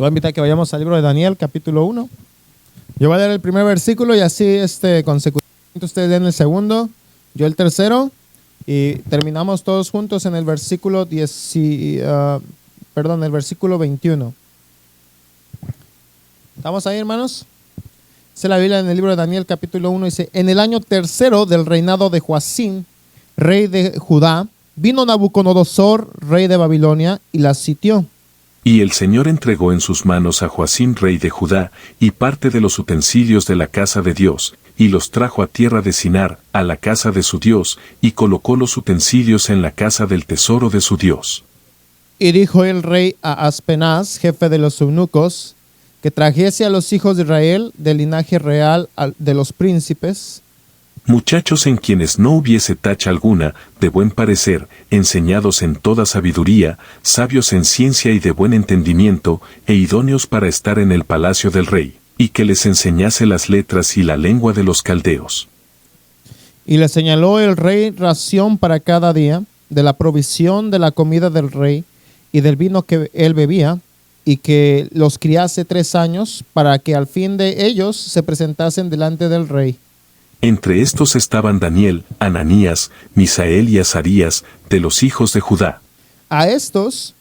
voy a invitar a que vayamos al libro de Daniel, capítulo 1. Yo voy a leer el primer versículo y así consecutivamente ustedes leen el segundo, yo el tercero, y terminamos todos juntos en el versículo el versículo 21. ¿Estamos ahí, hermanos? Dice la Biblia en el libro de Daniel, capítulo 1, dice: en el año tercero del reinado de Joacim, rey de Judá, vino Nabucodonosor, rey de Babilonia, y la sitió. Y el Señor entregó en sus manos a Joacim, rey de Judá, y parte de los utensilios de la casa de Dios, y los trajo a tierra de Sinar, a la casa de su Dios, y colocó los utensilios en la casa del tesoro de su Dios. Y dijo el rey a Aspenaz, jefe de los eunucos, que trajese a los hijos de Israel del linaje real de los príncipes, Muchachos en quienes no hubiese tacha alguna, de buen parecer, enseñados en toda sabiduría, sabios en ciencia y de buen entendimiento, e idóneos para estar en el palacio del rey, y que les enseñase las letras y la lengua de los caldeos. y le señaló el rey ración para cada día, de la provisión de la comida del rey, y del vino que él bebía, y que los criase 3 años, para que al fin de ellos se presentasen delante del rey. Entre estos estaban Daniel, Ananías, Misael y Azarías, de los hijos de Judá. A estos,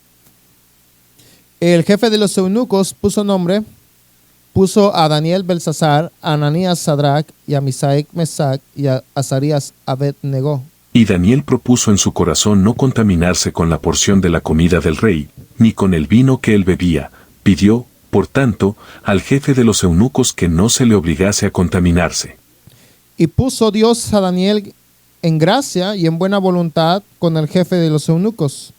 el jefe de los eunucos puso a Daniel Belsasar, a Ananías Sadrach, y a Misael Mesac, y a Azarías Abed-Negó. Y Daniel propuso en su corazón no contaminarse con la porción de la comida del rey, ni con el vino que él bebía. Pidió, por tanto, al jefe de los eunucos que no se le obligase a contaminarse. Y puso Dios a Daniel en gracia y en buena voluntad con el jefe de los eunucos.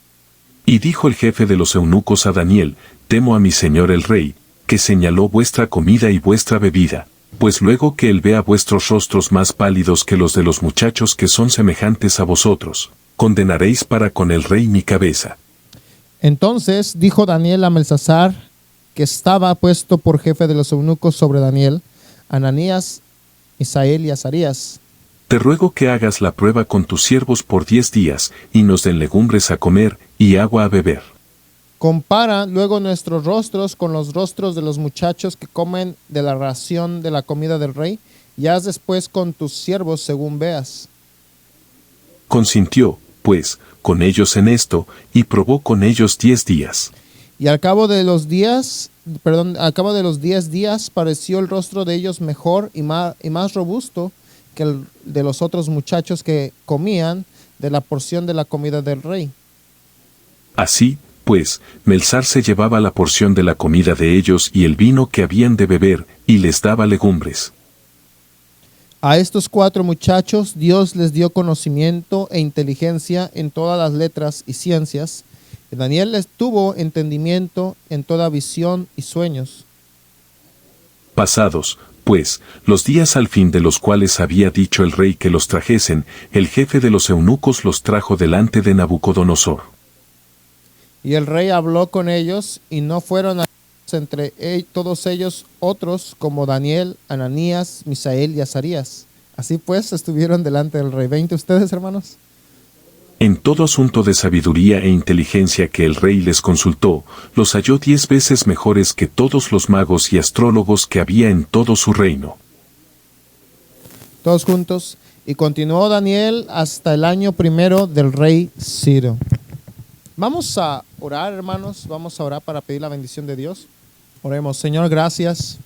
Y dijo el jefe de los eunucos a Daniel: temo a mi señor el rey, que señaló vuestra comida y vuestra bebida, pues luego que él vea vuestros rostros más pálidos que los de los muchachos que son semejantes a vosotros, condenaréis para con el rey mi cabeza. Entonces dijo Daniel a Belsasar, que estaba puesto por jefe de los eunucos sobre Daniel, Ananías, Misael y Azarías: Te ruego que hagas la prueba con tus siervos por 10 días, y nos den legumbres a comer, y agua a beber. compara luego nuestros rostros con los rostros de los muchachos que comen de la ración de la comida del rey, y haz después con tus siervos según veas. Consintió, pues, con ellos en esto, y probó con ellos 10 días. Y al cabo de los 10 días pareció el rostro de ellos mejor y más robusto que el de los otros muchachos que comían de la porción de la comida del rey. Así, pues, Melzar se llevaba la porción de la comida de ellos y el vino que habían de beber, y les daba legumbres. A estos 4 muchachos Dios les dio conocimiento e inteligencia en todas las letras y ciencias. Y Daniel les tuvo entendimiento en toda visión y sueños. Pasados, pues, los días al fin de los cuales había dicho el rey que los trajesen, el jefe de los eunucos los trajo delante de Nabucodonosor. Y el rey habló con ellos, y no fueron entre todos ellos otros como Daniel, Ananías, Misael y Azarías. Así pues estuvieron delante del rey. ¿20 ustedes, hermanos? En todo asunto de sabiduría e inteligencia que el rey les consultó, los halló 10 veces mejores que todos los magos y astrólogos que había en todo su reino. Todos juntos. Y continuó Daniel hasta el año 1 del rey Ciro. Vamos a orar, hermanos. Vamos a orar para pedir la bendición de Dios. Oremos. Señor, gracias.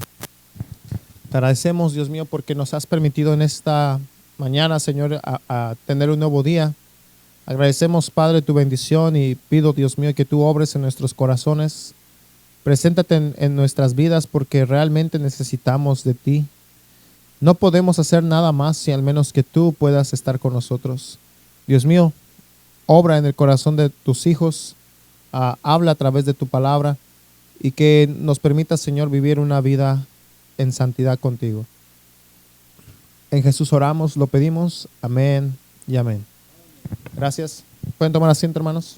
Te agradecemos, Dios mío, porque nos has permitido en esta mañana, Señor, a tener un nuevo día. Agradecemos, Padre, tu bendición, y pido, Dios mío, que tú obres en nuestros corazones. Preséntate en nuestras vidas, porque realmente necesitamos de ti. No podemos hacer nada más si al menos que tú puedas estar con nosotros. Dios mío, obra en el corazón de tus hijos, habla a través de tu palabra, y que nos permita, Señor, vivir una vida en santidad contigo. En Jesús oramos, lo pedimos. Amén y amén. Gracias. Pueden tomar asiento, hermanos.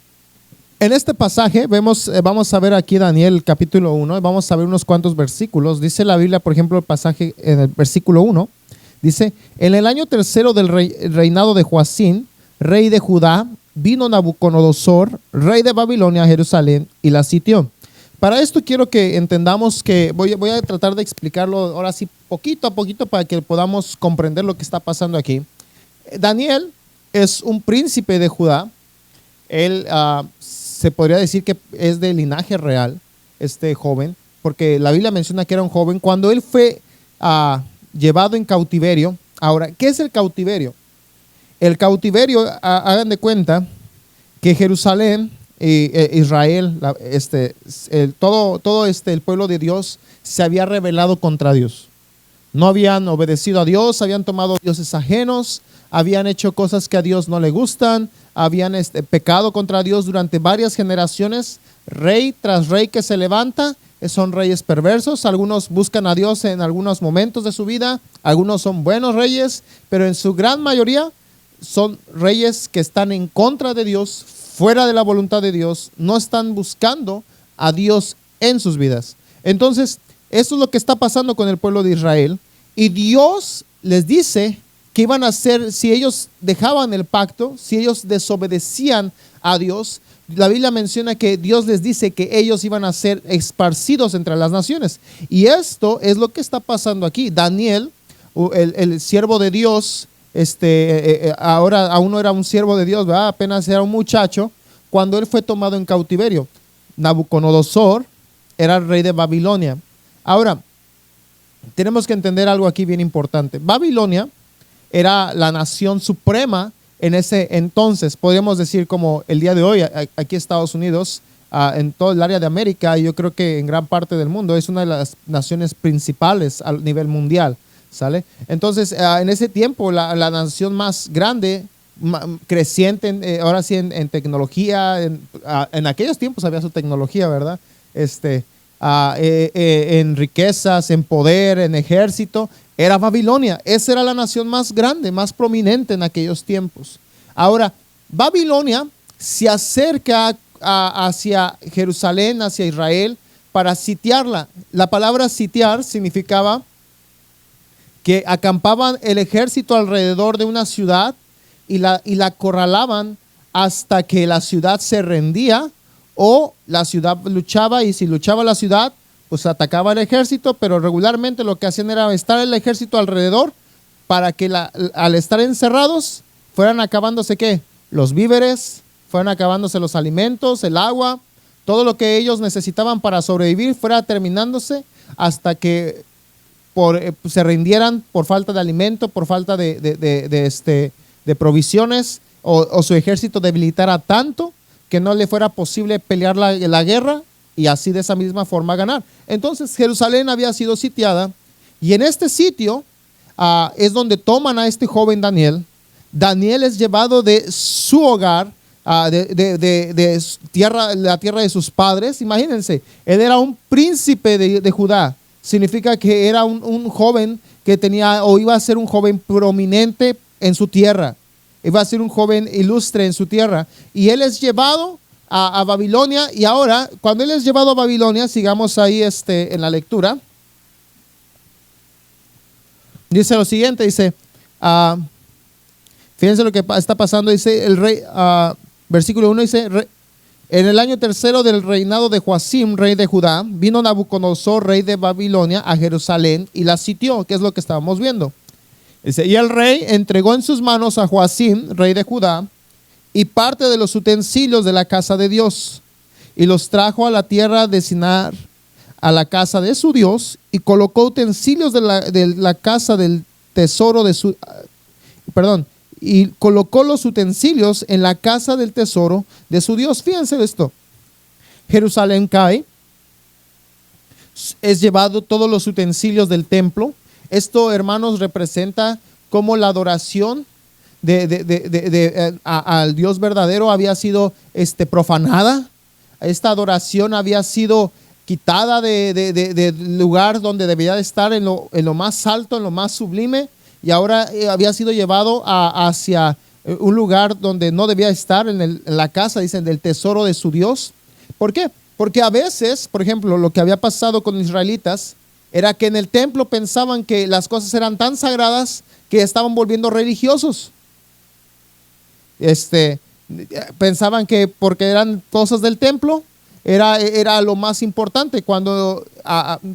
En este pasaje vamos a ver aquí Daniel capítulo 1, vamos a ver unos cuantos versículos. Dice la Biblia, por ejemplo, el pasaje en el versículo 1, dice: en el año tercero del reinado de Joacim, rey de Judá, vino Nabucodonosor, rey de Babilonia, a Jerusalén, y la sitió. Para esto quiero que entendamos que voy a tratar de explicarlo ahora sí poquito a poquito para que podamos comprender lo que está pasando aquí. Daniel es un príncipe de Judá. Él se podría decir que es de linaje real, este joven, porque la Biblia menciona que era un joven cuando él fue llevado en cautiverio. Ahora, ¿qué es el cautiverio? El cautiverio, hagan de cuenta que Jerusalén, Israel, todo el pueblo de Dios se había rebelado contra Dios. No habían obedecido a Dios, habían tomado dioses ajenos, habían hecho cosas que a Dios no le gustan, habían pecado contra Dios durante varias generaciones. Rey tras rey que se levanta, son reyes perversos. Algunos buscan a Dios en algunos momentos de su vida, algunos son buenos reyes, pero en su gran mayoría son reyes que están en contra de Dios, fuera de la voluntad de Dios, no están buscando a Dios en sus vidas. Entonces, eso es lo que está pasando con el pueblo de Israel. Y Dios les dice que iban a hacer, si ellos dejaban el pacto, si ellos desobedecían a Dios, la Biblia menciona que Dios les dice que ellos iban a ser esparcidos entre las naciones. Y esto es lo que está pasando aquí. Daniel, el siervo de Dios, ahora aún no era un siervo de Dios, ¿verdad? Apenas era un muchacho, cuando él fue tomado en cautiverio. Nabucodonosor era el rey de Babilonia. Ahora, tenemos que entender algo aquí bien importante. Babilonia era la nación suprema en ese entonces, podríamos decir como el día de hoy, aquí en Estados Unidos, en todo el área de América, y yo creo que en gran parte del mundo, es una de las naciones principales a nivel mundial, ¿sale? Entonces, en ese tiempo, la nación más grande, creciente, ahora sí en tecnología, en aquellos tiempos había su tecnología, ¿verdad? En riquezas, en poder, en ejército, era Babilonia. Esa era la nación más grande, más prominente en aquellos tiempos. Ahora, Babilonia se acerca hacia Jerusalén, hacia Israel, para sitiarla. La palabra sitiar significaba que acampaban el ejército alrededor de una ciudad y la acorralaban hasta que la ciudad se rendía, o la ciudad luchaba, y si luchaba la ciudad, pues atacaba el ejército, pero regularmente lo que hacían era estar el ejército alrededor para que al estar encerrados fueran acabándose ¿qué? Los víveres, fueran acabándose los alimentos, el agua, todo lo que ellos necesitaban para sobrevivir fuera terminándose hasta que se rindieran por falta de alimento, por falta de provisiones, o su ejército debilitara tanto que no le fuera posible pelear la guerra y así de esa misma forma ganar. Entonces Jerusalén había sido sitiada, y en este sitio es donde toman a este joven Daniel. Daniel es llevado de su hogar, de la tierra de sus padres. Imagínense, él era un príncipe de Judá. Significa que era un joven que tenía, o iba a ser un joven prominente en su tierra. Iba a ser un joven ilustre en su tierra. Y él es llevado a Babilonia. Y ahora, cuando él es llevado a Babilonia, sigamos ahí en la lectura. Dice lo siguiente, dice, fíjense lo que está pasando, dice el rey, versículo 1 dice, en el año tercero del reinado de Joacim, rey de Judá, vino Nabucodonosor, rey de Babilonia, a Jerusalén y la sitió, que es lo que estábamos viendo. Dice, y el rey entregó en sus manos a Joacim, rey de Judá, y parte de los utensilios de la casa de Dios, y los trajo a la tierra de Sinar, a la casa de su Dios, y colocó utensilios de la casa del tesoro de su, y colocó los utensilios en la casa del tesoro de su Dios. Fíjense esto, Jerusalén cae, es llevado todos los utensilios del templo. Esto, hermanos, representa cómo la adoración al Dios verdadero había sido profanada. Esta adoración había sido quitada del lugar donde debía de estar, en lo más alto, en lo más sublime, y ahora había sido llevado hacia un lugar donde no debía estar, en la casa, dicen, del tesoro de su Dios. ¿Por qué? Porque a veces, por ejemplo, lo que había pasado con los israelitas era que en el templo pensaban que las cosas eran tan sagradas que estaban volviendo religiosos. Pensaban que porque eran cosas del templo, era lo más importante, cuando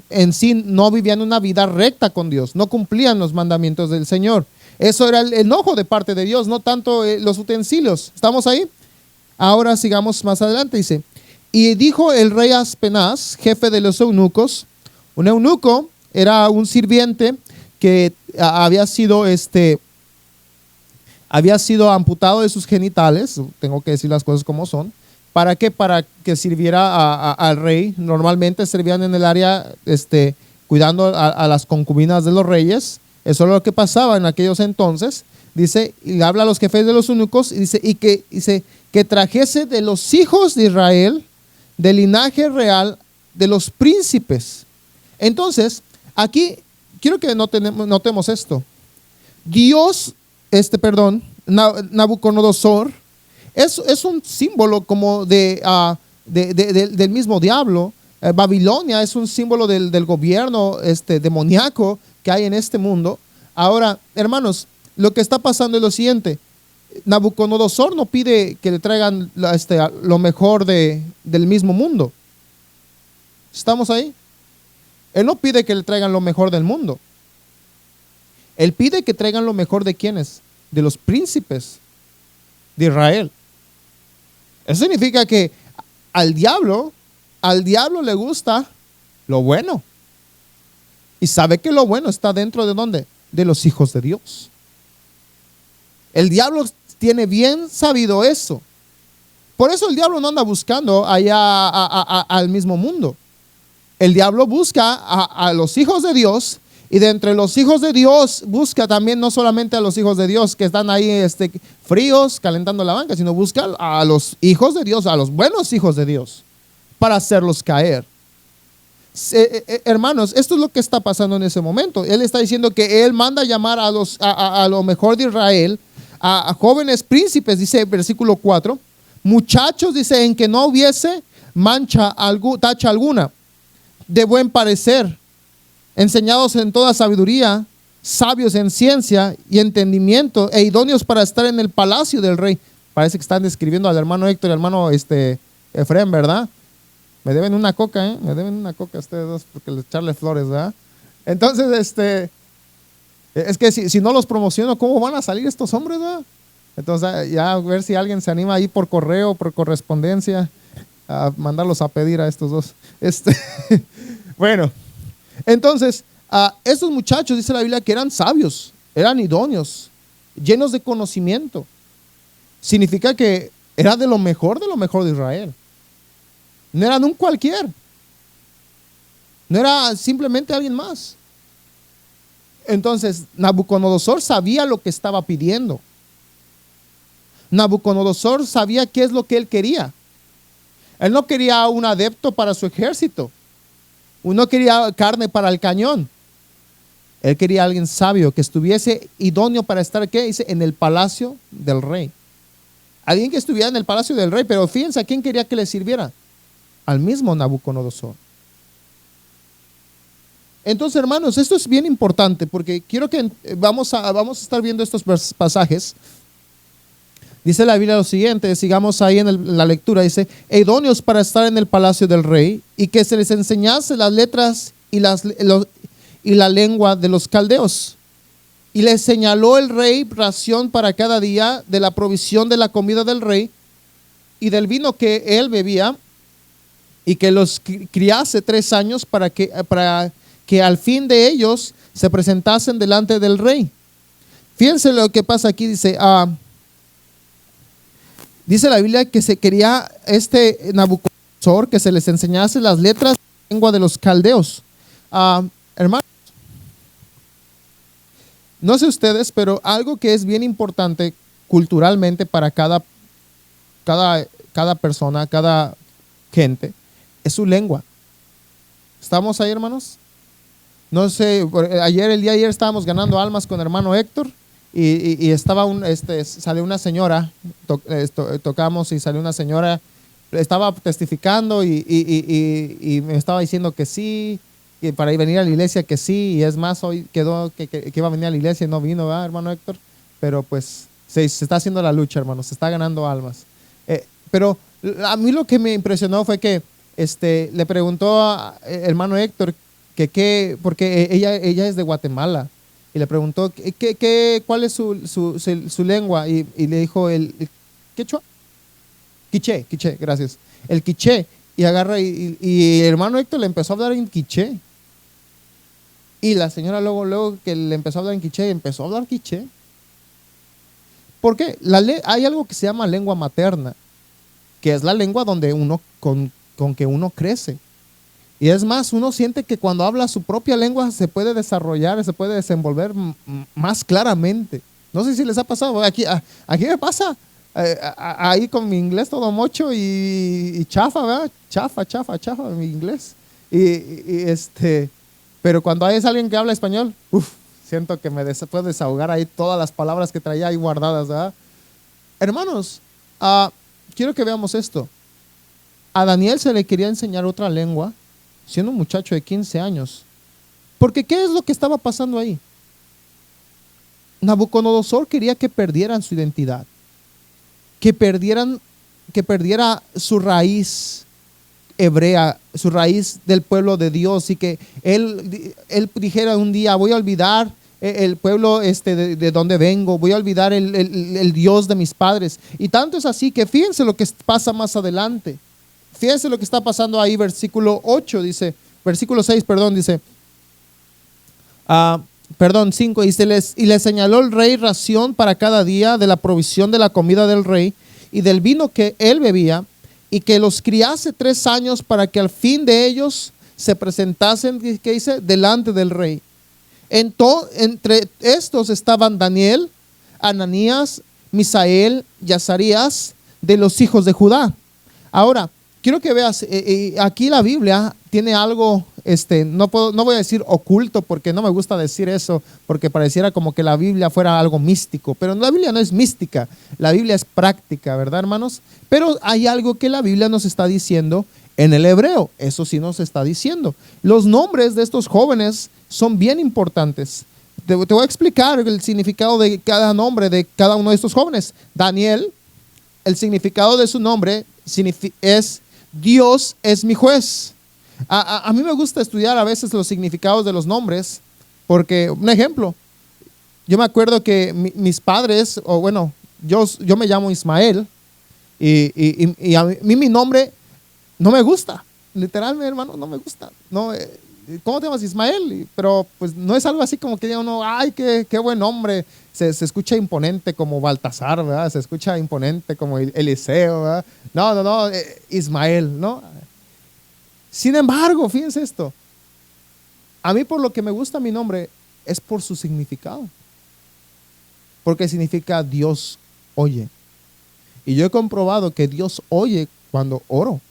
en sí no vivían una vida recta con Dios, no cumplían los mandamientos del Señor. Eso era el enojo de parte de Dios, no tanto los utensilios. ¿Estamos ahí? Ahora sigamos más adelante, dice: y dijo el rey Aspenaz, jefe de los eunucos. Un eunuco era un sirviente que había sido amputado de sus genitales. Tengo que decir las cosas como son. ¿Para qué? Para que sirviera al rey. Normalmente servían en el área cuidando a las concubinas de los reyes. Eso es lo que pasaba en aquellos entonces. Dice, y le habla a los jefes de los eunucos, y dice que trajese de los hijos de Israel, del linaje real, de los príncipes. Entonces, aquí quiero que notemos esto. Dios, Nabucodonosor, es un símbolo como del mismo diablo. Babilonia es un símbolo del gobierno demoníaco que hay en este mundo. Ahora, hermanos, lo que está pasando es lo siguiente: Nabucodonosor no pide que le traigan lo mejor del mismo mundo. ¿Estamos ahí? Él no pide que le traigan lo mejor del mundo. Él pide que traigan lo mejor de ¿quiénes? De los príncipes de Israel. Eso significa que al diablo le gusta lo bueno. Y sabe que lo bueno está dentro de ¿dónde? De los hijos de Dios. El diablo tiene bien sabido eso. Por eso el diablo no anda buscando allá al mismo mundo. El diablo busca a los hijos de Dios, y de entre los hijos de Dios busca también no solamente a los hijos de Dios que están ahí fríos calentando la banca, sino busca a los hijos de Dios, a los buenos hijos de Dios, para hacerlos caer. Hermanos, esto es lo que está pasando en ese momento. Él está diciendo que él manda llamar a lo mejor de Israel, a jóvenes príncipes, dice versículo 4, muchachos, dice, en que no hubiese tacha alguna, de buen parecer, enseñados en toda sabiduría, sabios en ciencia y entendimiento, e idóneos para estar en el palacio del rey. Parece que están describiendo al hermano Héctor y al hermano Efraín, ¿verdad? Me deben una coca, me deben una coca ustedes dos, porque les echarle flores, ¿verdad? Entonces, es que si no los promociono, ¿cómo van a salir estos hombres, verdad? Entonces, ya a ver si alguien se anima ahí por correo, por correspondencia, a mandarlos a pedir a estos dos. Bueno, entonces, estos muchachos, dice la Biblia, que eran sabios, eran idóneos, llenos de conocimiento. Significa que era de lo mejor de Israel. No eran un cualquier. No era simplemente alguien más. Entonces, Nabucodonosor sabía lo que estaba pidiendo. Nabucodonosor sabía qué es lo que él quería. Él no quería un adepto para su ejército. No quería carne para el cañón. Él quería a alguien sabio que estuviese idóneo para estar, ¿qué dice? En el palacio del rey. Alguien que estuviera en el palacio del rey, pero fíjense a quién quería que le sirviera. Al mismo Nabucodonosor. Entonces, hermanos, esto es bien importante porque quiero que vamos a estar viendo estos pasajes. Dice la Biblia lo siguiente, sigamos ahí en la lectura, dice, idóneos para estar en el palacio del rey, y que se les enseñase las letras y la lengua de los caldeos. Y les señaló el rey ración para cada día de la provisión de la comida del rey y del vino que él bebía, y que los criase 3 años para que al fin de ellos se presentasen delante del rey. Fíjense lo que pasa aquí, dice la Biblia que se quería Nabucodonosor que se les enseñase las letras y la lengua de los caldeos. Hermanos, no sé ustedes, pero algo que es bien importante culturalmente para cada persona, cada gente, es su lengua. ¿Estamos ahí, hermanos? No sé, el día de ayer estábamos ganando almas con hermano Héctor y estaba salió una señora, tocamos y salió una señora, estaba testificando y me estaba diciendo que sí, y para venir a la iglesia que sí, y es más, hoy quedó que iba a venir a la iglesia y no vino, ¿verdad, hermano Héctor? Pero pues se está haciendo la lucha, hermano, se está ganando almas. Pero a mí lo que me impresionó fue que le preguntó a hermano Héctor porque ella es de Guatemala, y le preguntó cuál es su lengua, y le dijo el quechua, quiché, gracias, el quiché, y agarra y hermano Héctor le empezó a hablar en quiché, y la señora luego que le empezó a hablar en quiché, empezó a hablar quiché. ¿Por qué? Hay algo que se llama lengua materna, que es la lengua donde con que uno crece. Y es más, uno siente que cuando habla su propia lengua se puede desarrollar, se puede desenvolver más claramente. No sé si les ha pasado. Aquí me pasa. Ahí con mi inglés todo mocho y chafa, ¿verdad? Chafa mi inglés. Pero cuando hay alguien que habla español, siento que me puedo desahogar ahí todas las palabras que traía ahí guardadas, ¿verdad? Hermanos, quiero que veamos esto. A Daniel se le quería enseñar otra lengua, siendo un muchacho de 15 años. Porque ¿qué es lo que estaba pasando ahí? Nabucodonosor quería que perdieran su identidad, que perdiera su raíz hebrea, su raíz del pueblo de Dios, y que él dijera un día: voy a olvidar el pueblo de donde vengo, voy a olvidar el Dios de mis padres. Y tanto es así que fíjense lo que pasa más adelante. Fíjense lo que está pasando ahí, versículo 6, dice, 5, y le señaló el rey ración para cada día de la provisión de la comida del rey y del vino que él bebía, y que los criase 3 años para que al fin de ellos se presentasen, ¿qué dice?, delante del rey. Entre estos estaban Daniel, Ananías, Misael y Azarías, de los hijos de Judá. Ahora, quiero que veas, aquí la Biblia tiene algo, no voy a decir oculto, porque no me gusta decir eso, porque pareciera como que la Biblia fuera algo místico, pero la Biblia no es mística, la Biblia es práctica, ¿verdad, hermanos? Pero hay algo que la Biblia nos está diciendo en el hebreo, eso sí nos está diciendo. Los nombres de estos jóvenes son bien importantes. Te voy a explicar el significado de cada nombre de cada uno de estos jóvenes. Daniel, el significado de su nombre es: Dios es mi juez. A mí me gusta estudiar a veces los significados de los nombres, porque, un ejemplo, yo me acuerdo que mis padres, yo me llamo Ismael, y a mí mi nombre no me gusta, literalmente, hermano, no me gusta. No, ¿cómo te llamas? Ismael. Pero pues no es algo así como que diga uno: ay, qué buen nombre. Se escucha imponente como Baltasar, ¿verdad? Se escucha imponente como Eliseo, ¿verdad? No, Ismael, ¿no? Sin embargo, fíjense esto. A mí, por lo que me gusta mi nombre es por su significado. Porque significa Dios oye. Y yo he comprobado que Dios oye cuando oro.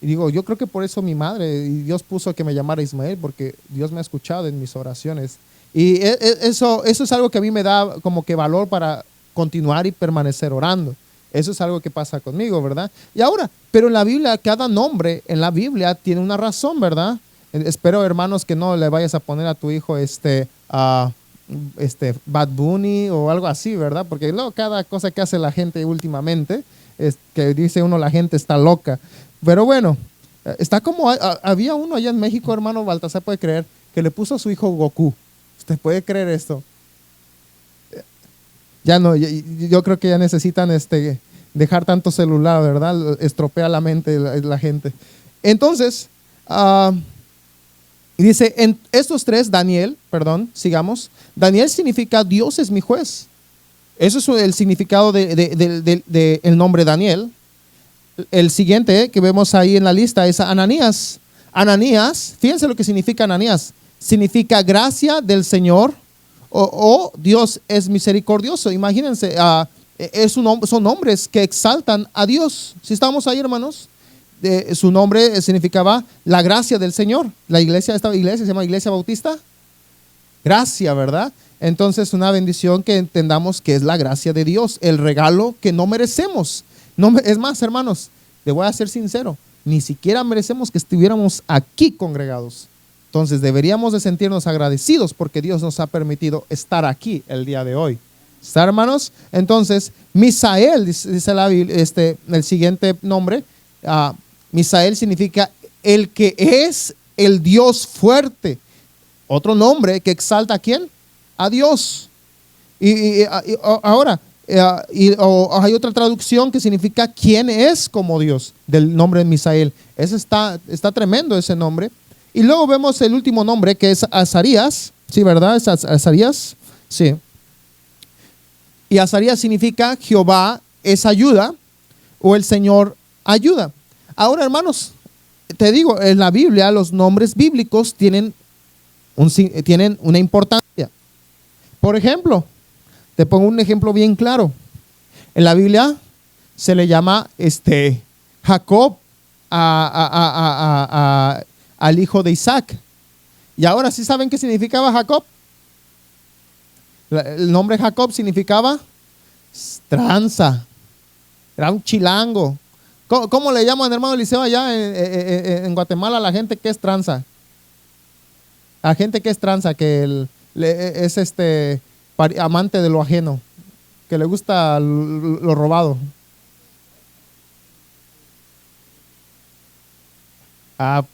Y digo, yo creo que por eso mi madre y Dios puso que me llamara Ismael, porque Dios me ha escuchado en mis oraciones. Y eso es algo que a mí me da como que valor para continuar y permanecer orando. Eso es algo que pasa conmigo, ¿verdad? Y ahora, pero en la Biblia, cada nombre en la Biblia tiene una razón, ¿verdad? Espero, hermanos, que no le vayas a poner a tu hijo Bad Bunny o algo así, ¿verdad? Porque luego cada cosa que hace la gente últimamente es que dice uno: la gente está loca. Pero bueno, está como había uno allá en México, hermano Baltasar, puede creer, que le puso a su hijo Goku. ¿Usted puede creer esto? Ya no, yo creo que ya necesitan dejar tanto celular, ¿verdad? Estropea la mente la gente. Entonces, dice, en estos 3, sigamos. Daniel significa Dios es mi juez. Eso es el significado de el nombre Daniel. El siguiente que vemos ahí en la lista es Ananías. Ananías, fíjense lo que significa Ananías. Significa gracia del Señor, o Dios es misericordioso. Imagínense, son nombres que exaltan a Dios. Si estamos ahí, hermanos, su nombre significaba la gracia del Señor. Esta iglesia se llama Iglesia Bautista Gracia, ¿verdad? Entonces, una bendición que entendamos que es la gracia de Dios, el regalo que no merecemos. Es más, hermanos, te voy a ser sincero, ni siquiera merecemos que estuviéramos aquí congregados. Entonces deberíamos de sentirnos agradecidos porque Dios nos ha permitido estar aquí el día de hoy. ¿Está, hermanos? Entonces, Misael, dice la Biblia, el siguiente nombre, Misael significa el que es el Dios fuerte. Otro nombre que exalta ¿a quién? A Dios. Ahora, hay otra traducción que significa quién es como Dios, del nombre de Misael. Ese está tremendo ese nombre. Y luego vemos el último nombre que es Azarías. Sí, ¿verdad? Es Azarías. Sí. Y Azarías significa Jehová es ayuda o el Señor ayuda. Ahora, hermanos, te digo, en la Biblia los nombres bíblicos tienen una importancia. Por ejemplo, te pongo un ejemplo bien claro. En la Biblia se le llama Jacob al hijo de Isaac. Y ahora sí saben qué significaba Jacob. El nombre Jacob significaba tranza. Era un chilango. ¿Cómo le llaman, hermano Eliseo, allá en Guatemala a la gente que es tranza? A gente que es tranza, que es amante de lo ajeno, que le gusta lo robado.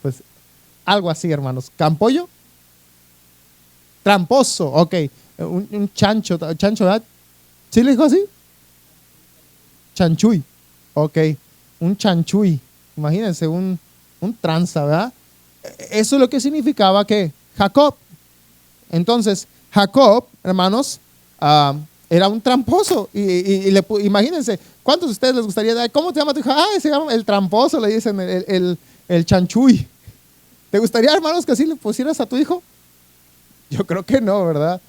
Pues algo así, hermanos. ¿Campollo? Tramposo, ok. Un chancho, ¿verdad? ¿Sí le dijo así? Chanchuy, ok. Un chanchuy, imagínense, un tranza, ¿verdad? Eso es lo que significaba que Jacob. Entonces, Jacob, hermanos, era un tramposo. Imagínense, ¿cuántos de ustedes les gustaría dar? ¿Cómo te llama tu hijo? Se llama el tramposo, le dicen el chanchuy. ¿Te gustaría, hermanos, que así le pusieras a tu hijo? Yo creo que no, ¿verdad?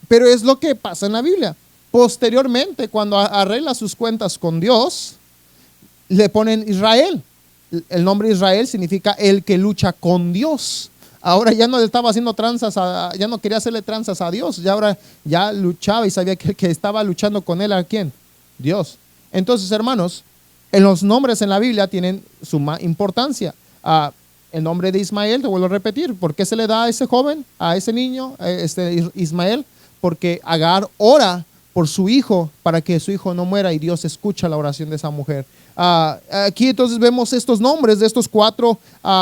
Pero es lo que pasa en la Biblia. Posteriormente, cuando arregla sus cuentas con Dios, le ponen Israel. El nombre Israel significa el que lucha con Dios. Ahora ya no le estaba haciendo tranzas, ya no quería hacerle tranzas a Dios. Ya ahora ya luchaba y sabía que estaba luchando con él. ¿A quién? Dios. Entonces, hermanos, en los nombres en la Biblia tienen suma importancia. El nombre de Ismael, te vuelvo a repetir, ¿por qué se le da a ese joven, a ese niño, Ismael? Porque Agar ora por su hijo para que su hijo no muera y Dios escucha la oración de esa mujer. Aquí entonces vemos estos nombres de estos 4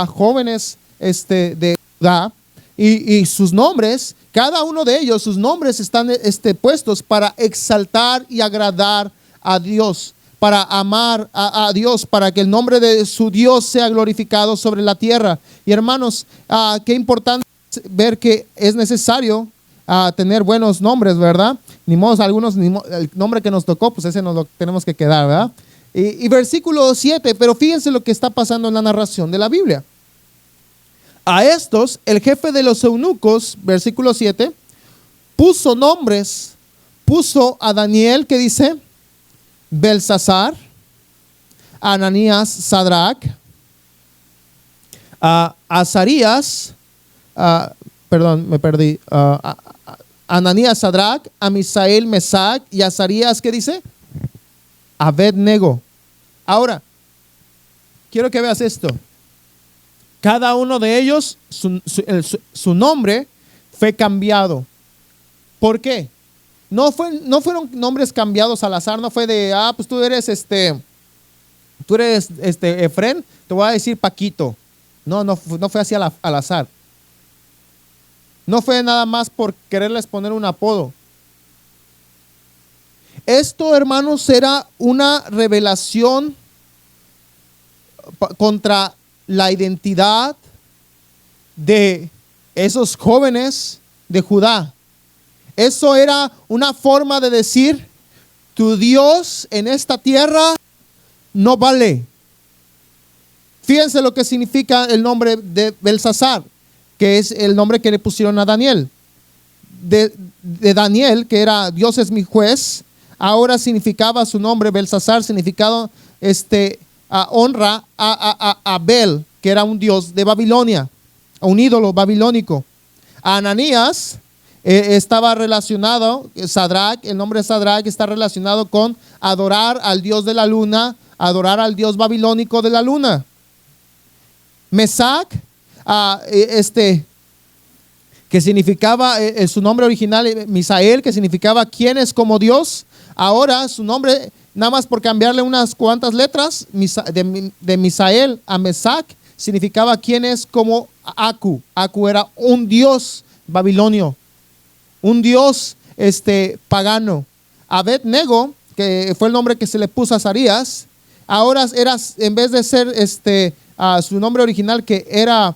jóvenes de Judá y sus nombres, cada uno de ellos, sus nombres están puestos para exaltar y agradar a Dios, para amar a Dios, para que el nombre de su Dios sea glorificado sobre la tierra. Y hermanos, qué importante es ver que es necesario tener buenos nombres, ¿verdad? Ni modo, el nombre que nos tocó, pues ese nos lo tenemos que quedar, ¿verdad? Y versículo 7, pero fíjense lo que está pasando en la narración de la Biblia. A estos, el jefe de los eunucos, versículo 7, puso nombres, puso a Daniel, que dice, Belsasar, a Ananías, Sadrach, a Azarías, perdón, me perdí, Ananías, Sadrach, a Misael, Mesac y Azarías, ¿qué dice? Abednego. Ahora, quiero que veas esto. Cada uno de ellos, su nombre fue cambiado. ¿Por qué? No fueron nombres cambiados al azar, no fue de, pues tú eres Efren, te voy a decir Paquito. No fue así al azar. No fue nada más por quererles poner un apodo. Esto, hermanos, era una revelación contra la identidad de esos jóvenes de Judá. Eso era una forma de decir, tu Dios en esta tierra no vale. Fíjense lo que significa el nombre de Belsasar, que es el nombre que le pusieron a Daniel. De Daniel, que era Dios es mi juez, ahora significaba su nombre, Belsasar, significado honra a Bel, que era un dios de Babilonia, un ídolo babilónico. A Ananías estaba relacionado, Sadrach, el nombre Sadrach está relacionado con adorar al dios de la luna, adorar al dios babilónico de la luna. Mesac, que significaba, su nombre original, Misael, que significaba quién es como Dios. Ahora su nombre nada más por cambiarle unas cuantas letras, de Misael a Mesac, significaba quién es como Aku. Aku era un dios babilonio, un dios pagano. Abed-nego, que fue el nombre que se le puso a Azarías, ahora era, en vez de ser su nombre original, que era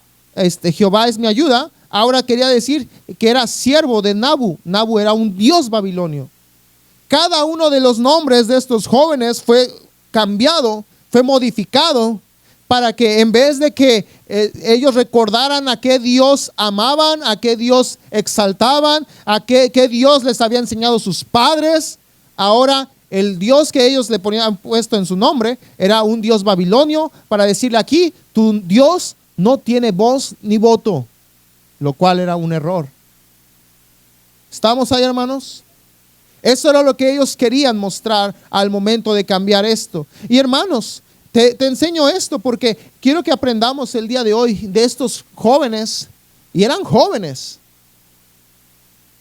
Jehová es mi ayuda, ahora quería decir que era siervo de Nabu. Nabu era un dios babilonio. Cada uno de los nombres de estos jóvenes fue cambiado, fue modificado, para que en vez de que ellos recordaran a qué Dios amaban, a qué Dios exaltaban, a qué Dios les había enseñado sus padres, ahora el Dios que ellos le ponían puesto en su nombre era un Dios babilonio, para decirle aquí, tu Dios no tiene voz ni voto, lo cual era un error. ¿Estamos ahí, hermanos? Eso era lo que ellos querían mostrar al momento de cambiar esto. Y hermanos, te enseño esto porque quiero que aprendamos el día de hoy de estos jóvenes, y eran jóvenes,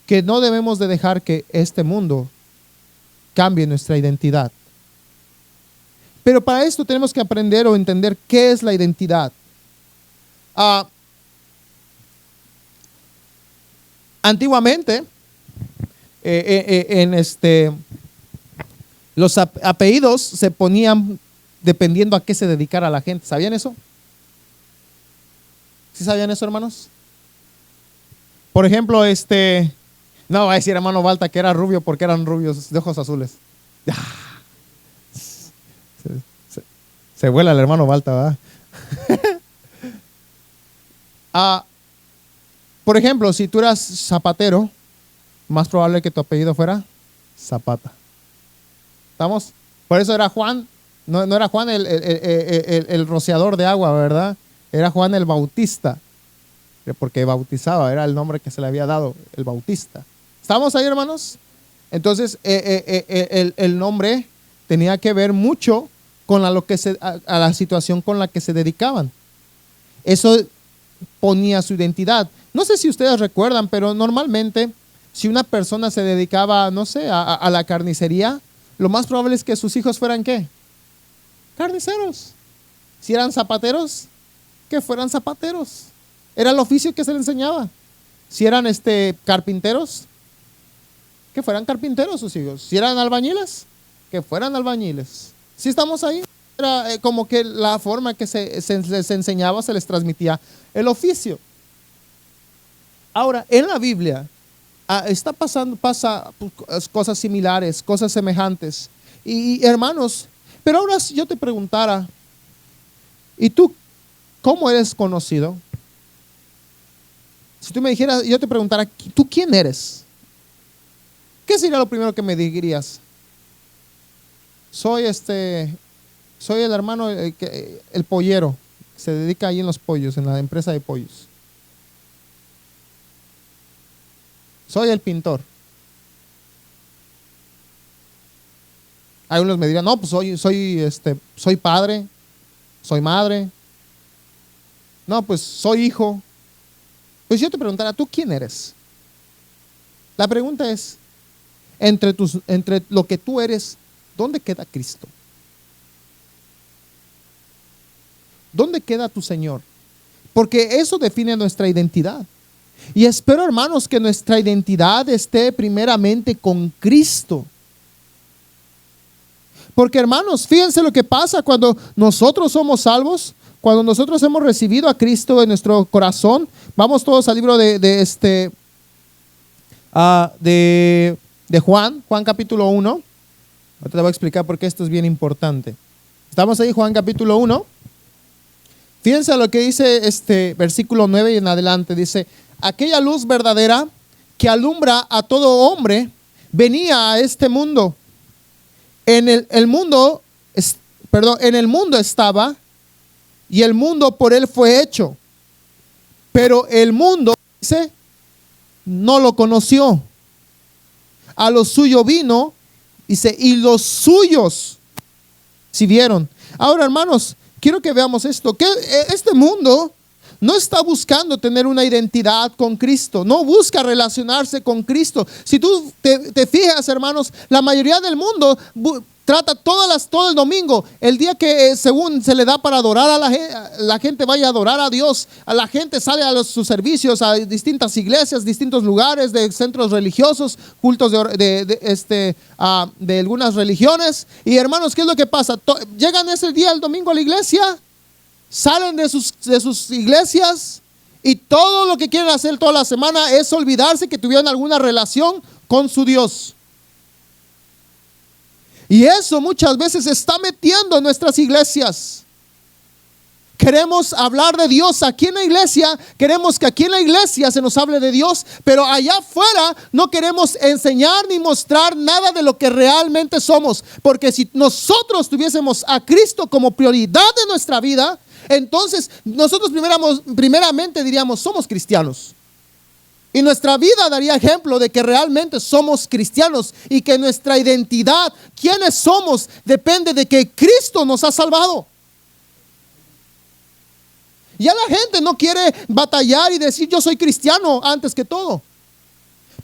que no debemos de dejar que este mundo cambie nuestra identidad. Pero para esto tenemos que aprender o entender qué es la identidad. Antiguamente, los apellidos se ponían dependiendo a qué se dedicara la gente. ¿Sabían eso? ¿Sí sabían eso, hermanos? Por ejemplo, no va a decir hermano Balta que era rubio porque eran rubios de ojos azules. Se vuela el hermano Balta, ¿verdad? Por ejemplo, si tú eras zapatero, más probable que tu apellido fuera Zapata. ¿Estamos? Por eso era Juan, no era Juan el rociador de agua, ¿verdad? Era Juan el Bautista, porque bautizaba, era el nombre que se le había dado, el Bautista. ¿Estamos ahí, hermanos? Entonces, el nombre tenía que ver mucho con a la situación con la que se dedicaban. Eso ponía su identidad. No sé si ustedes recuerdan, pero normalmente, si una persona se dedicaba, no sé, a la carnicería, lo más probable es que sus hijos fueran ¿qué? Carniceros. Si eran zapateros, que fueran zapateros. Era el oficio que se le enseñaba. Si eran carpinteros, que fueran carpinteros sus hijos. Si eran albañiles, que fueran albañiles. Si estamos ahí, era como que la forma que se les enseñaba, se les transmitía el oficio. Ahora, en la Biblia pasa cosas similares, cosas semejantes. Y hermanos, pero ahora si yo te preguntara, ¿y tú cómo eres conocido? Si tú me dijeras, yo te preguntara, ¿tú quién eres? ¿Qué sería lo primero que me dirías? Soy el hermano, el pollero, que se dedica ahí en los pollos, en la empresa de pollos. Soy el pintor. Algunos me dirán, no, pues soy padre, soy madre. No, pues soy hijo. Pues yo te preguntara, ¿tú quién eres? La pregunta es, entre lo que tú eres, ¿dónde queda Cristo? ¿Dónde queda tu Señor? Porque eso define nuestra identidad. Y espero, hermanos, que nuestra identidad esté primeramente con Cristo. Porque, hermanos, fíjense lo que pasa cuando nosotros somos salvos, cuando nosotros hemos recibido a Cristo en nuestro corazón. Vamos todos al libro de Juan capítulo 1. Ahorita te voy a explicar por qué esto es bien importante. Estamos ahí, Juan capítulo 1. Fíjense lo que dice versículo 9 y en adelante. Dice, aquella luz verdadera que alumbra a todo hombre venía a este mundo. En el mundo estaba, y el mundo por él fue hecho. Pero el mundo, dice, no lo conoció. A lo suyo vino, dice, y los suyos sí vieron. Ahora, hermanos, quiero que veamos esto, que este mundo no está buscando tener una identidad con Cristo, no busca relacionarse con Cristo. Si tú te fijas, hermanos, la mayoría del mundo trata todo el domingo, el día que según se le da para adorar a la gente vaya a adorar a Dios, a la gente sale a sus servicios, a distintas iglesias, distintos lugares de centros religiosos, cultos de algunas religiones. Y hermanos, ¿qué es lo que pasa? Llegan ese día, el domingo, a la iglesia, salen de sus iglesias y todo lo que quieren hacer toda la semana es olvidarse que tuvieron alguna relación con su Dios. Y eso muchas veces se está metiendo en nuestras iglesias. Queremos hablar de Dios aquí en la iglesia, queremos que aquí en la iglesia se nos hable de Dios, pero allá afuera no queremos enseñar ni mostrar nada de lo que realmente somos. Porque si nosotros tuviésemos a Cristo como prioridad de nuestra vida, entonces nosotros primeramente diríamos, somos cristianos. Y nuestra vida daría ejemplo de que realmente somos cristianos y que nuestra identidad, quiénes somos, depende de que Cristo nos ha salvado. Ya la gente no quiere batallar y decir yo soy cristiano antes que todo.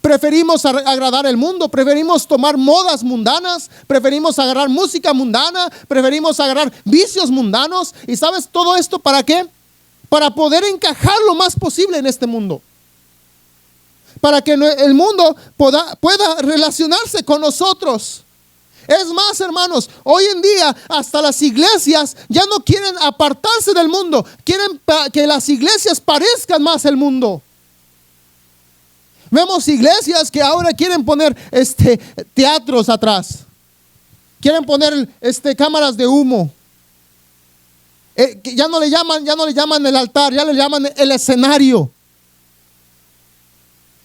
Preferimos agradar al mundo, preferimos tomar modas mundanas, preferimos agarrar música mundana, preferimos agarrar vicios mundanos. ¿Y sabes todo esto para qué? Para poder encajar lo más posible en este mundo. Para que el mundo pueda relacionarse con nosotros. Es más, hermanos, hoy en día hasta las iglesias ya no quieren apartarse del mundo. Quieren que las iglesias parezcan más el mundo. Vemos iglesias que ahora quieren poner teatros atrás. Quieren poner cámaras de humo. Ya no le llaman el altar, ya le llaman el escenario.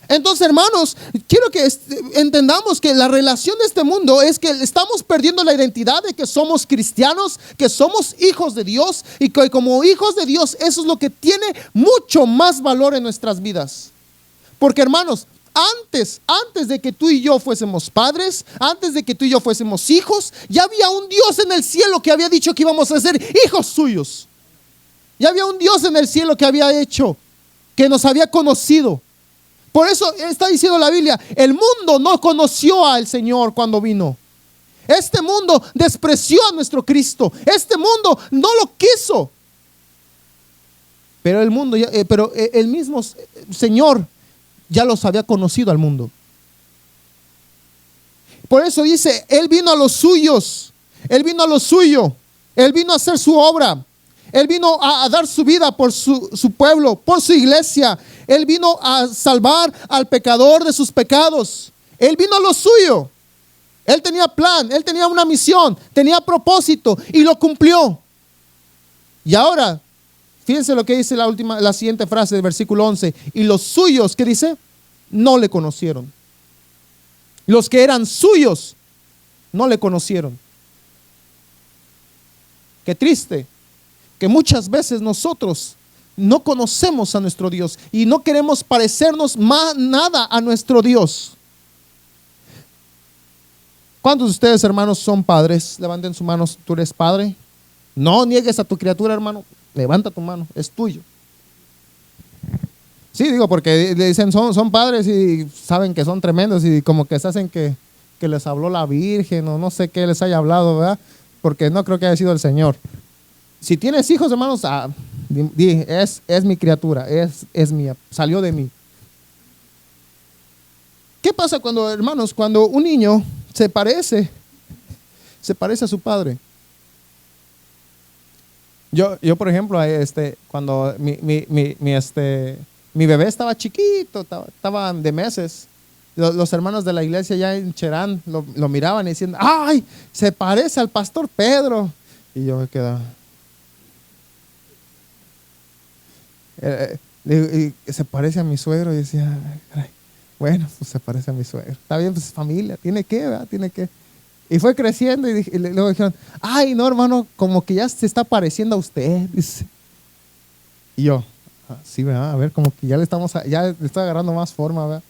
Entonces, hermanos, quiero que entendamos que la relación de este mundo es que estamos perdiendo la identidad de que somos cristianos, que somos hijos de Dios y que como hijos de Dios eso es lo que tiene mucho más valor en nuestras vidas. Porque, hermanos, antes de que tú y yo fuésemos padres, antes de que tú y yo fuésemos hijos, ya había un Dios en el cielo que había dicho que íbamos a ser hijos suyos. Ya había un Dios en el cielo que había hecho, que nos había conocido. Por eso está diciendo la Biblia, el mundo no conoció al Señor cuando vino. Este mundo despreció a nuestro Cristo. Este mundo no lo quiso. Pero el mismo Señor ya los había conocido al mundo. Por eso dice, Él vino a los suyos. Él vino a lo suyo. Él vino a hacer su obra. Él vino a dar su vida por su pueblo, por su iglesia. Él vino a salvar al pecador de sus pecados. Él vino a lo suyo. Él tenía plan, él tenía una misión, tenía propósito y lo cumplió. Y ahora, fíjense lo que dice la siguiente frase del versículo 11. Y los suyos, ¿qué dice? No le conocieron. Los que eran suyos no le conocieron. Qué triste que muchas veces nosotros no conocemos a nuestro Dios y no queremos parecernos nada a nuestro Dios. ¿Cuántos de ustedes, hermanos, son padres? Levanten sus manos. ¿Tú eres padre? No niegues a tu criatura, hermano. Levanta tu mano, es tuyo. Sí, digo, porque le dicen son padres y saben que son tremendos y como que se hacen que les habló la Virgen o no sé qué les haya hablado, ¿verdad? Porque no creo que haya sido el Señor. Si tienes hijos, hermanos, es mi criatura, es mía, salió de mí. ¿Qué pasa cuando un niño se parece a su padre? Yo por ejemplo, cuando mi bebé estaba chiquito, estaba de meses, los hermanos de la iglesia ya en Cherán lo miraban diciendo, ¡ay! Se parece al pastor Pedro. Y yo me quedaba. Se parece a mi suegro y decía, bueno, pues se parece a mi suegro. Está bien, pues familia, tiene que, ¿verdad? Tiene que. Y fue creciendo y luego dijeron, ay, no, hermano, como que ya se está pareciendo a usted. Dice. Y yo, sí, ¿verdad? A ver, como que ya le estoy agarrando más forma, ¿verdad?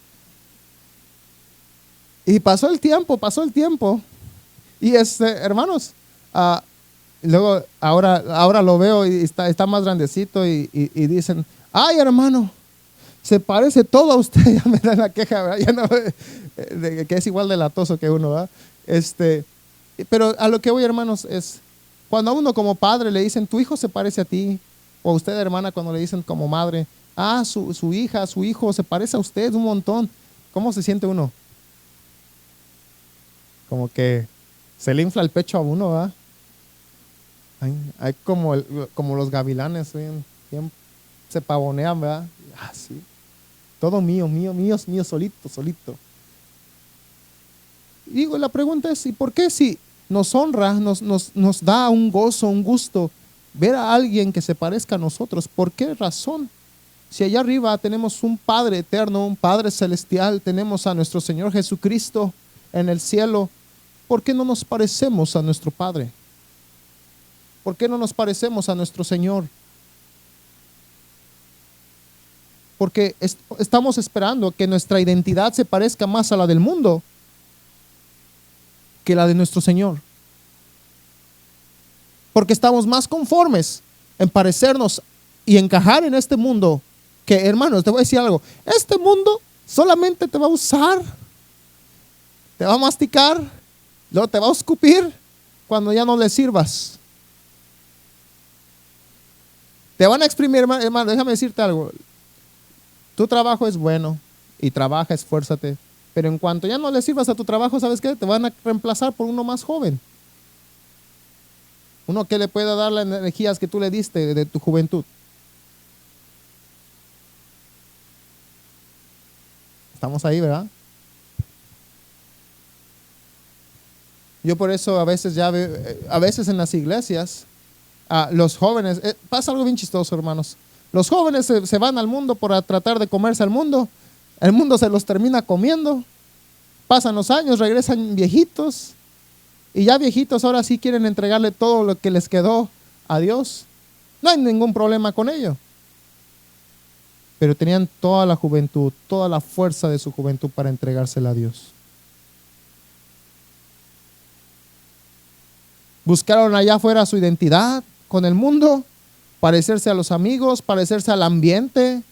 Y pasó el tiempo. Y hermanos, luego ahora lo veo y está más grandecito y dicen, ay, hermano, se parece todo a usted. Ya me dan la queja, ¿verdad? Ya no, que es igual de latoso que uno, ¿verdad? Pero a lo que voy, hermanos, es cuando a uno como padre le dicen, tu hijo se parece a ti, o a usted, hermana, cuando le dicen como madre, su hija, su hijo se parece a usted un montón, ¿cómo se siente uno? Como que se le infla el pecho a uno, ¿verdad? Hay como los gavilanes, bien se pavonean, ¿verdad? Sí. Todo mío, solito, solito. Y digo, la pregunta es, ¿y por qué si nos honra, nos da un gozo, un gusto ver a alguien que se parezca a nosotros? ¿Por qué razón? Si allá arriba tenemos un Padre eterno, un Padre celestial, tenemos a nuestro Señor Jesucristo en el cielo, ¿por qué no nos parecemos a nuestro Padre? ¿Por qué no nos parecemos a nuestro Señor? Porque estamos esperando que nuestra identidad se parezca más a la del mundo que la de nuestro Señor. Porque estamos más conformes en parecernos y encajar en este mundo que, hermanos, te voy a decir algo, este mundo solamente te va a usar, te va a masticar, luego te va a escupir cuando ya no le sirvas. Te van a exprimir, hermano, déjame decirte algo. Tu trabajo es bueno y trabaja, esfuérzate, pero en cuanto ya no le sirvas a tu trabajo, ¿sabes qué? Te van a reemplazar por uno más joven. Uno que le pueda dar las energías que tú le diste de tu juventud. Estamos ahí, ¿verdad? Yo por eso a veces a veces en las iglesias, los jóvenes, pasa algo bien chistoso, hermanos. Los jóvenes se van al mundo por tratar de comerse al mundo. El mundo se los termina comiendo. Pasan los años, regresan viejitos. Y ya viejitos ahora sí quieren entregarle todo lo que les quedó a Dios. No hay ningún problema con ello. Pero tenían toda la juventud, toda la fuerza de su juventud para entregársela a Dios. Buscaron allá afuera su identidad con el mundo, parecerse a los amigos, parecerse al ambiente,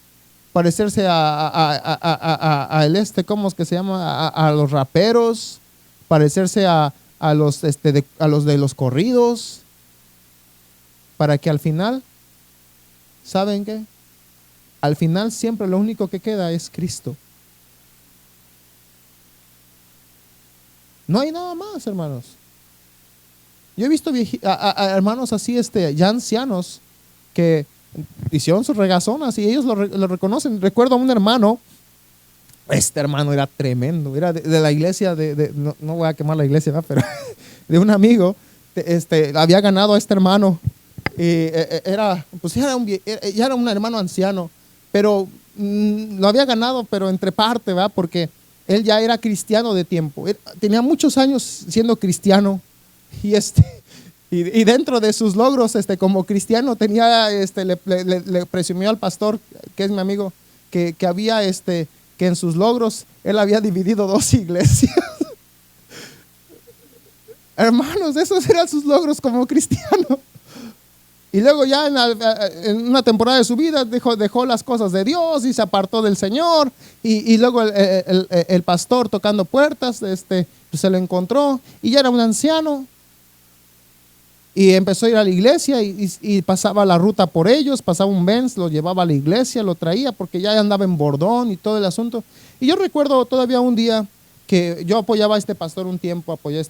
parecerse a ¿cómo es que se llama? A los raperos, parecerse a los de los corridos, para que al final, ¿saben qué? Al final siempre lo único que queda es Cristo. No hay nada más, hermanos. Yo he visto hermanos así, ya ancianos, que hicieron sus regazonas y ellos lo reconocen. Recuerdo a un hermano, este hermano era tremendo, era de la iglesia, no voy a quemar la iglesia, ¿verdad? Pero de un amigo, había ganado a este hermano. Y ya era un hermano anciano, pero lo había ganado, pero entre parte, ¿verdad? Porque él ya era cristiano de tiempo. Tenía muchos años siendo cristiano. Y dentro de sus logros como cristiano tenía le presumió al pastor, que es mi amigo, que había que en sus logros él había dividido 2 iglesias. Hermanos, esos eran sus logros como cristiano. Y luego ya en una temporada de su vida dejó las cosas de Dios y se apartó del Señor. Y luego el pastor tocando puertas se lo encontró y ya era un anciano. Y empezó a ir a la iglesia y pasaba la ruta por ellos, pasaba un Benz, lo llevaba a la iglesia, lo traía porque ya andaba en bordón y todo el asunto. Y yo recuerdo todavía un día que yo apoyaba a este pastor un tiempo, apoyé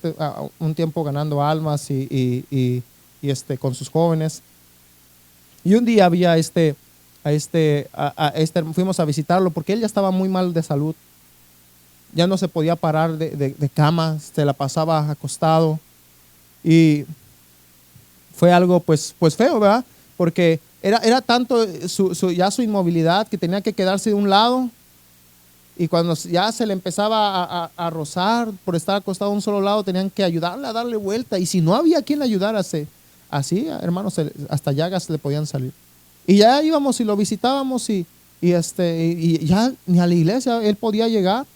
un tiempo ganando almas y con sus jóvenes. Y un día había fuimos a visitarlo porque él ya estaba muy mal de salud. Ya no se podía parar de cama, se la pasaba acostado. Y fue algo pues feo, ¿verdad? Porque era tanto ya su inmovilidad que tenía que quedarse de un lado. Y cuando ya se le empezaba a rozar por estar acostado a un solo lado, tenían que ayudarle a darle vuelta. Y si no había quien le ayudara, así, hermanos, hasta llagas le podían salir. Y ya íbamos y lo visitábamos y ya ni a la iglesia él podía llegar.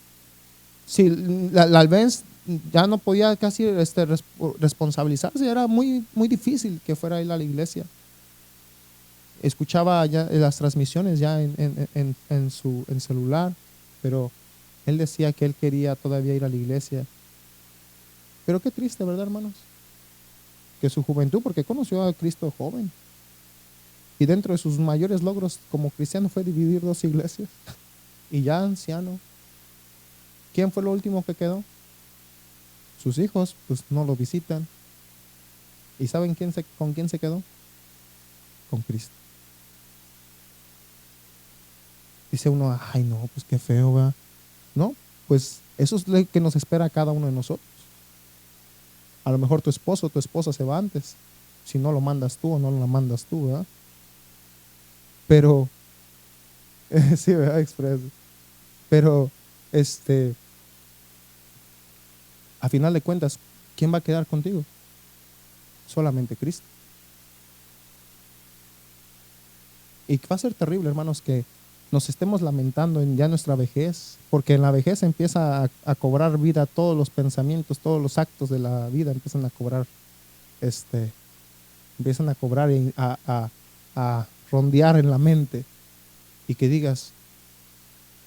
Si la Benz ya no podía casi responsabilizarse, era muy, muy difícil que fuera él a la iglesia. Escuchaba ya las transmisiones ya en su celular, pero él decía que él quería todavía ir a la iglesia. Pero qué triste, ¿verdad, hermanos? Que su juventud, porque conoció a Cristo joven. Y dentro de sus mayores logros como cristiano fue dividir 2 iglesias. Y ya anciano, ¿quién fue lo último que quedó? Sus hijos, pues no lo visitan. ¿Y saben con quién se quedó? Con Cristo. Dice uno, ay no, pues qué feo, va. No, pues eso es lo que nos espera a cada uno de nosotros. A lo mejor tu esposo o tu esposa se va antes, si no lo mandas tú o no lo mandas tú, ¿verdad? Pero, sí, ¿verdad? Express. Pero, a final de cuentas, ¿quién va a quedar contigo? Solamente Cristo. Y va a ser terrible, hermanos, que nos estemos lamentando en ya nuestra vejez, porque en la vejez empieza a cobrar vida todos los pensamientos, todos los actos de la vida empiezan a cobrar, empiezan a cobrar y a rondear en la mente, y que digas,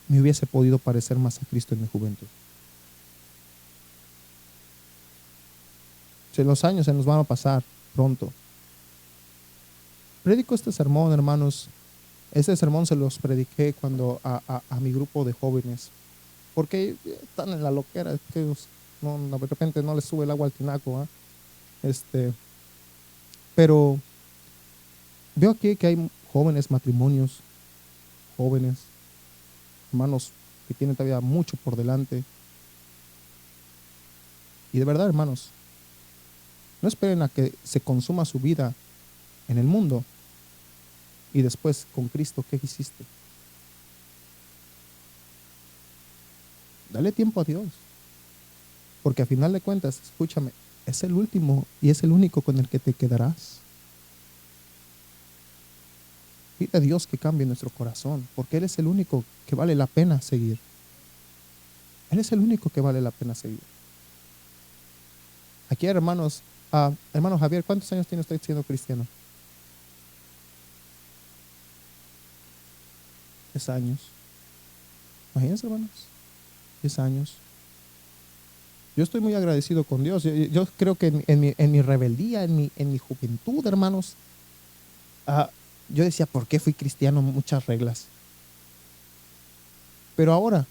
me hubiese podido parecer más a Cristo en mi juventud. Si los años se nos van a pasar pronto. Predico este sermón, hermanos. Este sermón se los prediqué cuando a mi grupo de jóvenes, porque están en la loquera, que de repente no les sube el agua al tinaco, pero veo aquí que hay jóvenes, matrimonios, jóvenes, hermanos que tienen todavía mucho por delante. Y de verdad, hermanos, no esperen a que se consuma su vida en el mundo y después con Cristo, ¿qué hiciste? Dale tiempo a Dios, porque a final de cuentas, escúchame, es el último y es el único con el que te quedarás. Pide a Dios que cambie nuestro corazón, porque Él es el único que vale la pena seguir. Él es el único que vale la pena seguir. Aquí, hermanos, hermano Javier, ¿cuántos años tiene usted siendo cristiano? 10 años. Imagínense, hermanos, 10 años. Yo estoy muy agradecido con Dios. Yo creo que en mi rebeldía, en mi juventud, hermanos, yo decía, ¿por qué fui cristiano? Muchas reglas. Pero ahora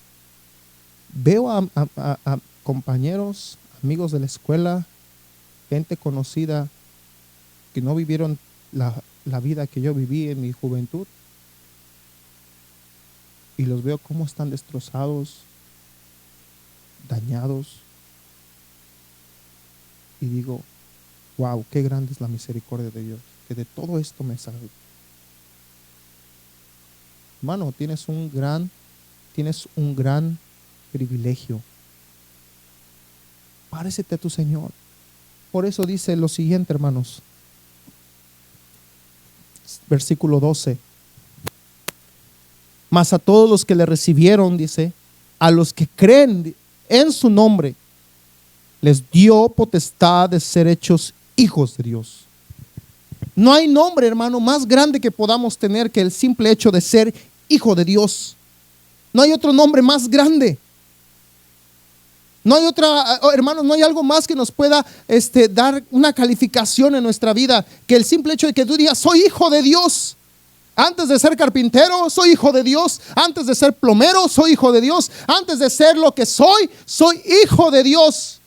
veo a compañeros, amigos de la escuela, gente conocida que no vivieron la vida que yo viví en mi juventud, y los veo cómo están destrozados, dañados, y digo, wow, qué grande es la misericordia de Dios, que de todo esto me salve. Hermano, tienes un gran privilegio. Párecete a tu Señor. Por eso dice lo siguiente, hermanos. Versículo 12. Mas a todos los que le recibieron, dice, a los que creen en su nombre, les dio potestad de ser hechos hijos de Dios. No hay nombre, hermano, más grande que podamos tener que el simple hecho de ser hijo de Dios. No hay otro nombre más grande. No hay otra, hermanos, no hay algo más que nos pueda dar una calificación en nuestra vida que el simple hecho de que tú digas, soy hijo de Dios. Antes de ser carpintero, soy hijo de Dios. Antes de ser plomero, soy hijo de Dios. Antes de ser lo que soy hijo de Dios.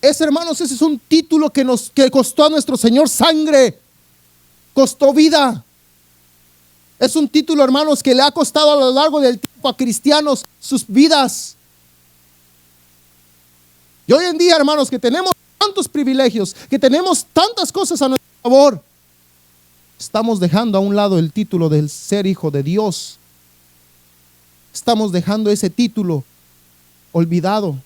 Hermanos, ese es un título que costó a nuestro Señor sangre, costó vida. Es un título, hermanos, que le ha costado a lo largo del tiempo a cristianos sus vidas. Y hoy en día, hermanos, que tenemos tantos privilegios, que tenemos tantas cosas a nuestro favor, estamos dejando a un lado el título del ser hijo de Dios. Estamos dejando ese título olvidado.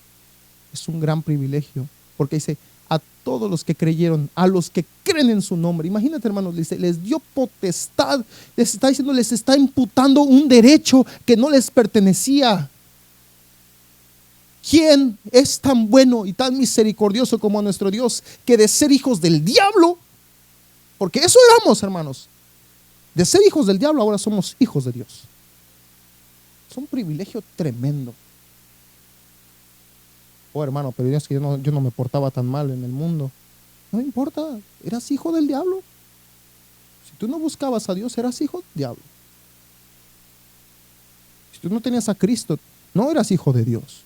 Es un gran privilegio, porque dice, a todos los que creyeron, a los que creen en su nombre. Imagínate, hermanos, dice, les dio potestad, les está diciendo, les está imputando un derecho que no les pertenecía. ¿Quién es tan bueno y tan misericordioso como nuestro Dios, que de ser hijos del diablo, porque eso éramos, hermanos, de ser hijos del diablo ahora somos hijos de Dios? Es un privilegio tremendo. Oh, hermano, pero es que yo no me portaba tan mal en el mundo. No importa, eras hijo del diablo. Si tú no buscabas a Dios, eras hijo del diablo. Si tú no tenías a Cristo, no eras hijo de Dios.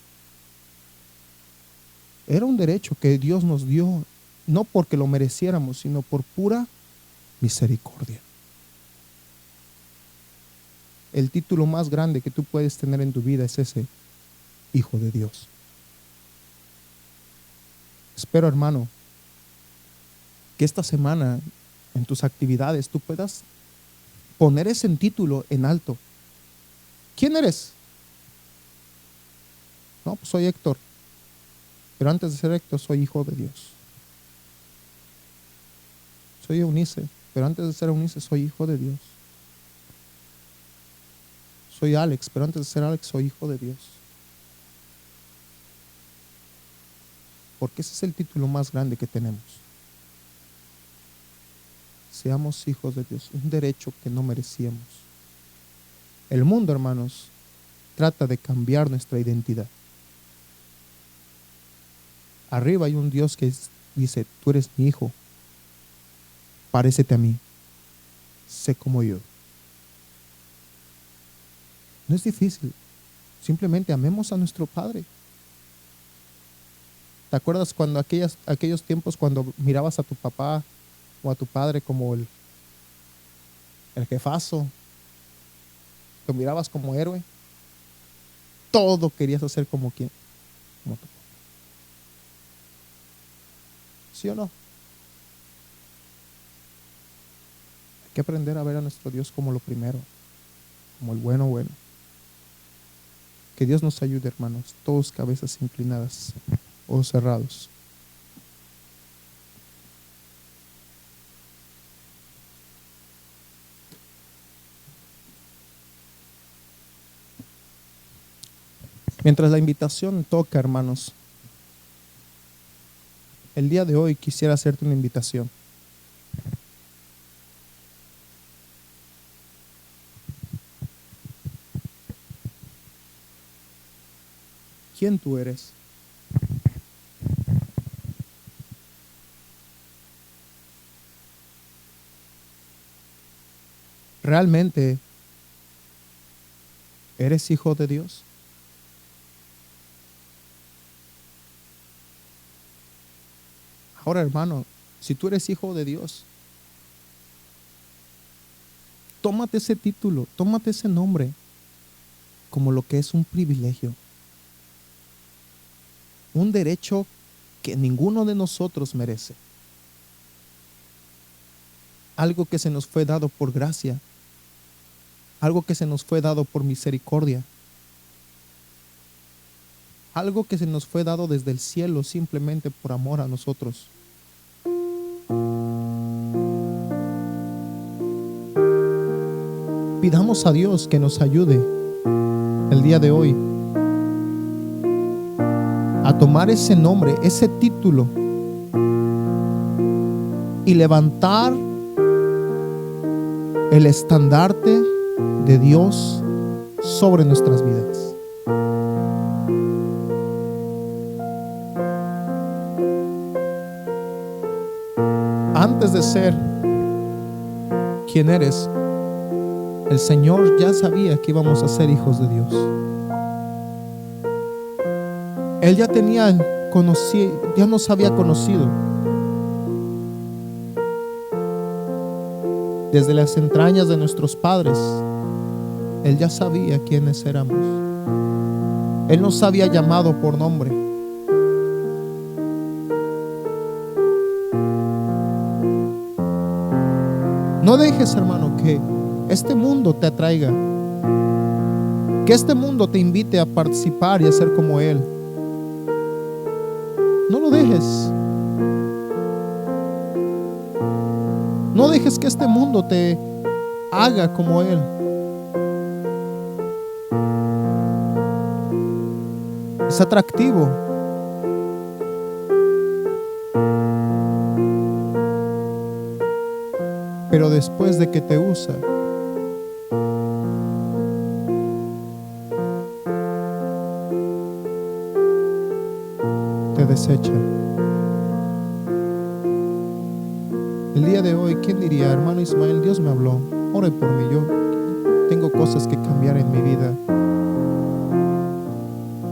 Era un derecho que Dios nos dio, no porque lo mereciéramos, sino por pura misericordia. El título más grande que tú puedes tener en tu vida es ese, hijo de Dios. Espero, hermano, que esta semana en tus actividades tú puedas poner ese título en alto. ¿Quién eres? No, pues soy Héctor. Pero antes de ser Héctor, soy hijo de Dios. Soy Eunice, pero antes de ser Eunice, soy hijo de Dios. Soy Alex, pero antes de ser Alex, soy hijo de Dios. Porque ese es el título más grande que tenemos. Seamos hijos de Dios, un derecho que no merecíamos. El mundo, hermanos, trata de cambiar nuestra identidad. Arriba hay un Dios que dice, tú eres mi hijo, parécete a mí, sé como yo. No es difícil, simplemente amemos a nuestro Padre. ¿Te acuerdas cuando aquellos tiempos cuando mirabas a tu papá o a tu padre como el jefazo? Lo mirabas como héroe. Todo querías hacer como quien, como tu papá. ¿Sí o no? Hay que aprender a ver a nuestro Dios como lo primero, como el bueno. Que Dios nos ayude, hermanos, todos cabezas inclinadas, ojos cerrados. Mientras la invitación toca, hermanos, el día de hoy quisiera hacerte una invitación. ¿Quién tú eres? ¿Realmente eres hijo de Dios? Ahora, hermano, si tú eres hijo de Dios, tómate ese título, tómate ese nombre como lo que es un privilegio, un derecho que ninguno de nosotros merece. Algo que se nos fue dado por gracia, algo que se nos fue dado por misericordia, algo que se nos fue dado desde el cielo simplemente por amor a nosotros. Pidamos a Dios que nos ayude el día de hoy a tomar ese nombre, ese título y levantar el estandarte de Dios sobre nuestras vidas. Antes de ser quien eres, el Señor ya sabía que íbamos a ser hijos de Dios. Él ya nos había conocido. Desde las entrañas de nuestros padres, Él ya sabía quiénes éramos. Él nos había llamado por nombre. No dejes, hermano, que este mundo te atraiga, que este mundo te invite a participar y a ser como Él. No lo dejes. No dejes que este mundo te haga como Él. Es atractivo. Pero después de que te usa, te desecha. El día de hoy, ¿quién diría, hermano Ismael, Dios me habló, ore por mí, yo tengo cosas que cambiar en mi vida?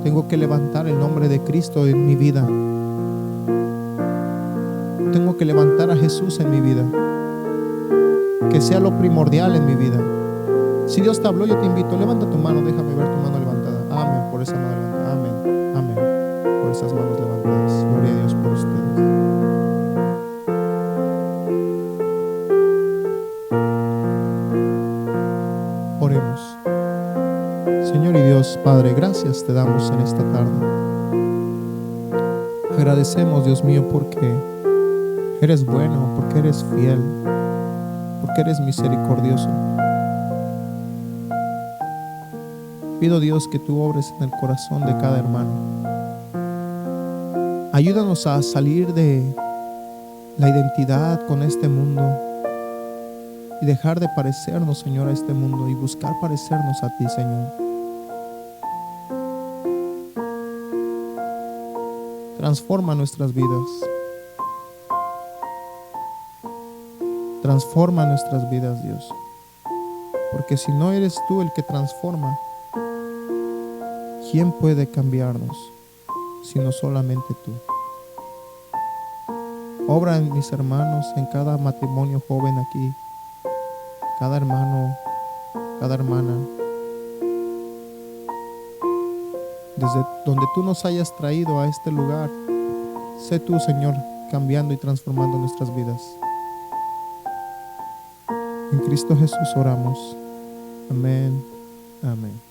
Tengo que levantar el nombre de Cristo en mi vida. Tengo que levantar a Jesús en mi vida. Que sea lo primordial en mi vida. Si Dios te habló, yo te invito, levanta tu mano, déjame ver tu mano levantada. Amén, por esa mano levantada. Amén, amén, por esas manos levantadas. Gloria a Dios por ustedes. Oremos. Señor y Dios, Padre, gracias te damos en esta tarde. Agradecemos, Dios mío, porque eres bueno, porque eres fiel, porque eres misericordioso. Pido, Dios, que tú obres en el corazón de cada hermano. Ayúdanos a salir de la identidad con este mundo y dejar de parecernos, Señor, a este mundo y buscar parecernos a ti, Señor. Transforma nuestras vidas. Transforma nuestras vidas, Dios. Porque si no eres tú el que transforma, ¿quién puede cambiarnos sino solamente tú? Obra en mis hermanos, en cada matrimonio joven aquí, cada hermano, cada hermana. Desde donde tú nos hayas traído a este lugar, sé tú, Señor, cambiando y transformando nuestras vidas. En Cristo Jesús oramos. Amén. Amén.